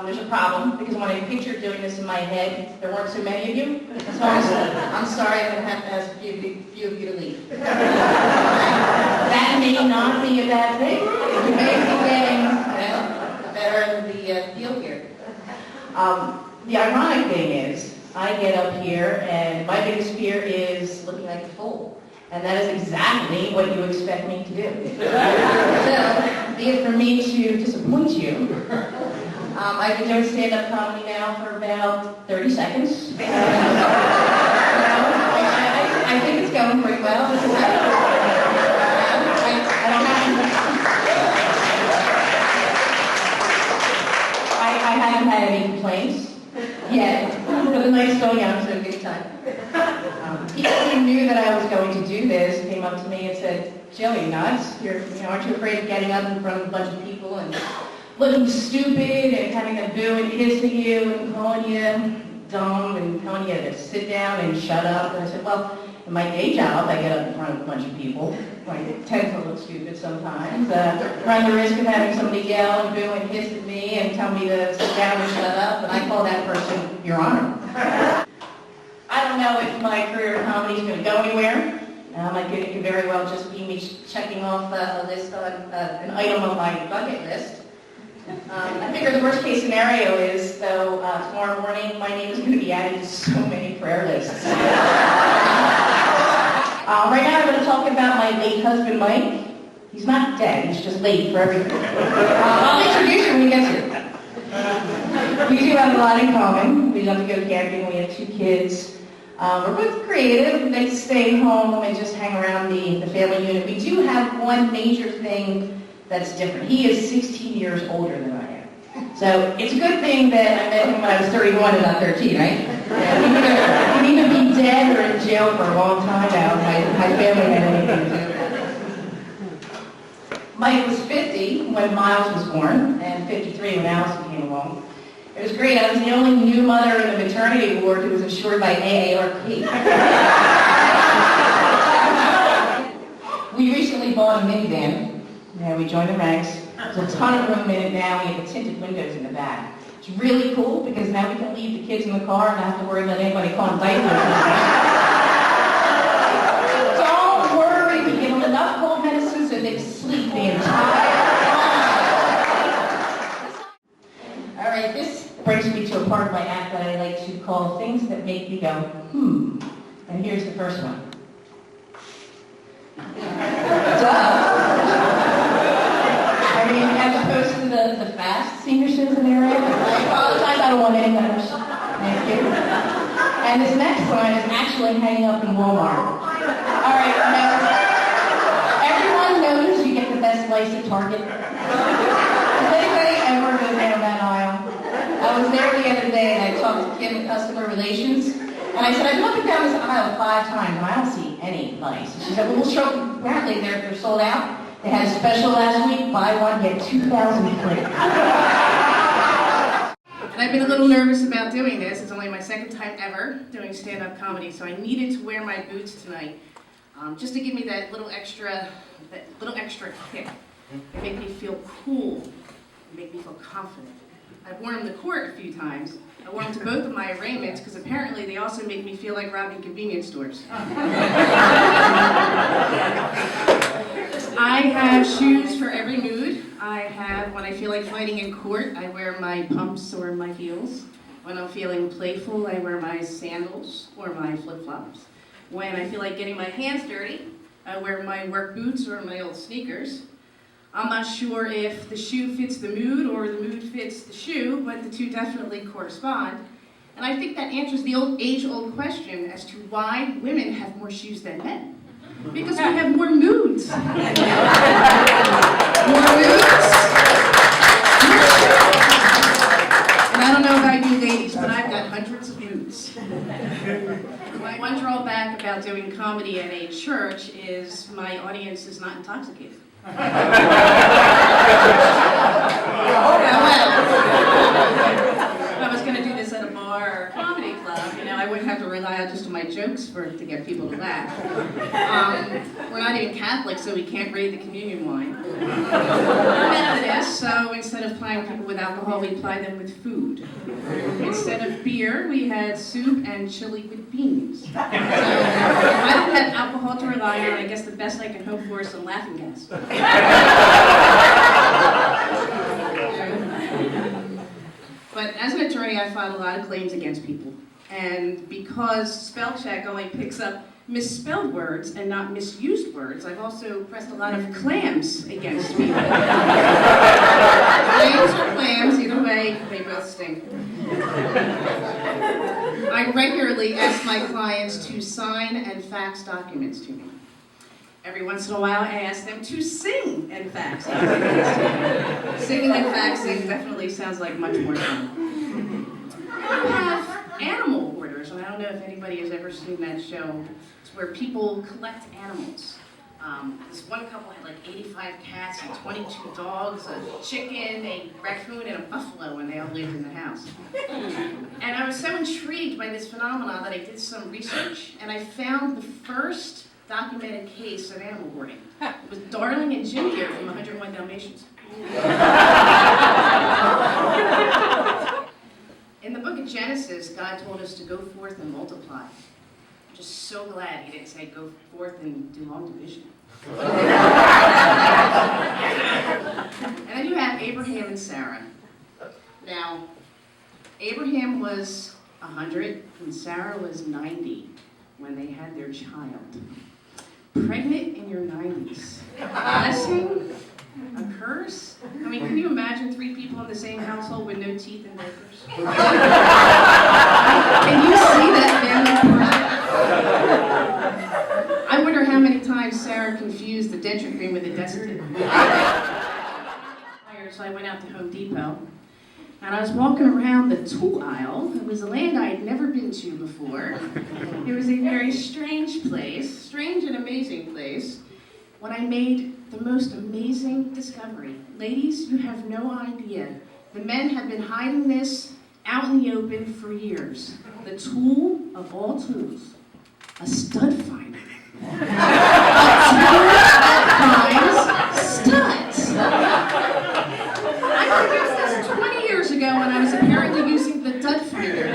There's a problem, because when I pictured doing this in my head, there weren't so many of you. So I'm sorry, I'm going to have to ask a few of you to leave. That may not be a bad thing. We may be getting better in the field here. The ironic thing is, I get up here and my biggest fear is looking like a fool. And that is exactly what you expect me to do. So, be it for me to disappoint you, I've been doing stand-up comedy now for about 30 seconds. I think it's going pretty well. I haven't had any complaints yet. But the night's going on, so a good time. People who knew that I was going to do this came up to me and said, "Jill, you nuts? Aren't you afraid of getting up in front of a bunch of people and looking stupid and having them boo and hiss at you and calling you dumb and telling you to sit down and shut up?" And I said, "Well, in my day job, I get up in front of a bunch of people. I tend to look stupid sometimes. Run the risk of having somebody yell and boo and hiss at me and tell me to sit down and shut up, and I call that person Your Honor." I don't know if my career in comedy is going to go anywhere. It could very well just be me checking off a list on an item on my bucket list. I figure the worst case scenario is, though, tomorrow morning my name is going to be added to so many prayer lists. Right now I'm going to talk about my late husband, Mike. He's not dead, he's just late for everything. I'll introduce him when he gets here. We do have a lot in common. We love to go camping, we have 2 kids. We're both creative, we like to stay home and just hang around the family unit. We do have one major thing that's different. He is 16 years older than I am. So it's a good thing that I met him when I was 31 and not 13, right? Yeah, he can either be dead or in jail for a long time now. My family had anything to do with that. Mike was 50 when Miles was born, and 53 when Allison came along. It was great. I was the only new mother in the maternity ward who was insured by AARP. We recently bought a minivan. Yeah, we joined the ranks. There's a ton of room in it now. We have the tinted windows in the back. It's really cool because now we can leave the kids in the car and not have to worry about anybody calling diapers. Don't worry. We give them enough cold medicine so they can sleep the entire time. All right, this brings me to a part of my act that I like to call things that make you go, hmm. And here's the first one. Duh. As opposed to the fast senior citizen area, I apologize, I don't want any letters. Thank you. And this next one is actually hanging up in Walmart. All right, now, everyone knows you get the best lice at Target. Does anybody ever go down that aisle? I was there the other day and I talked to Kim in customer relations, and I said, I've been up and down this aisle 5 times and I don't see any lice. She said, well, we'll show, apparently they're sold out. They had a special last week, buy one, get 2,000 free. And I've been a little nervous about doing this. It's only my 2nd time ever doing stand-up comedy, so I needed to wear my boots tonight, just to give me that little extra kick. It made me feel cool. It made me feel confident. I've worn them to court a few times. I wore them to both of my arraignments because apparently they also make me feel like robbing convenience stores. I have shoes for every mood. I have, when I feel like fighting in court, I wear my pumps or my heels. When I'm feeling playful, I wear my sandals or my flip-flops. When I feel like getting my hands dirty, I wear my work boots or my old sneakers. I'm not sure if the shoe fits the mood or the mood fits the shoe, but the two definitely correspond. And I think that answers the age-old question as to why women have more shoes than men. Because we have more moods. More moods. And I don't know about you ladies, but I've got hundreds of moods. One drawback about doing comedy at a church is my audience is not intoxicated. If I was going to do this at a bar or a comedy club, I wouldn't have to rely on just on my jokes to get people to laugh. We're not even Catholic, so we can't raid the communion wine. We're Methodist, so instead of plying people with alcohol, we ply them with food. Instead of beer, we had soup and chili with beans. So if I don't have alcohol to rely on, I guess the best I can hope for is some laughing gas. But as an attorney, I filed a lot of claims against people. And because spell check only picks up misspelled words and not misused words, I've also pressed a lot of clams against people. Clams or clams, either way, they both stink. I regularly ask my clients to sign and fax documents to me. Every once in a while, I ask them to sing and fax documents to me. Singing and faxing definitely sounds like much more fun. I have animal hoarders, and I don't know if anybody has ever seen that show. It's where people collect animals. This one couple had like 85 cats and 22 dogs, a chicken, a raccoon, and a buffalo, and they all lived in the house. And I was so intrigued by this phenomenon that I did some research, and I found the first documented case of animal hoarding. It was Darling and Ginger from 101 Dalmatians. In the book of Genesis, God told us to go forth and multiply. I'm just so glad he didn't say go forth and do long division. And then you have Abraham and Sarah. Now, Abraham was 100 and Sarah was 90 when they had their child. Pregnant in your 90s. Blessing? A curse? I mean, can you imagine 3 people in the same household with no teeth and diapers? Can you see that family? I wonder how many times Sarah confused the denture cream with a Desitin. So I went out to Home Depot, and I was walking around the tool aisle. It was a land I had never been to before. It was a very strange place, strange and amazing place, when I made the most amazing discovery. Ladies, you have no idea. The men have been hiding this out in the open for years. The tool of all tools, a stud finder. A tool that finds studs. I produced this 20 years ago when I was apparently using the dud finder.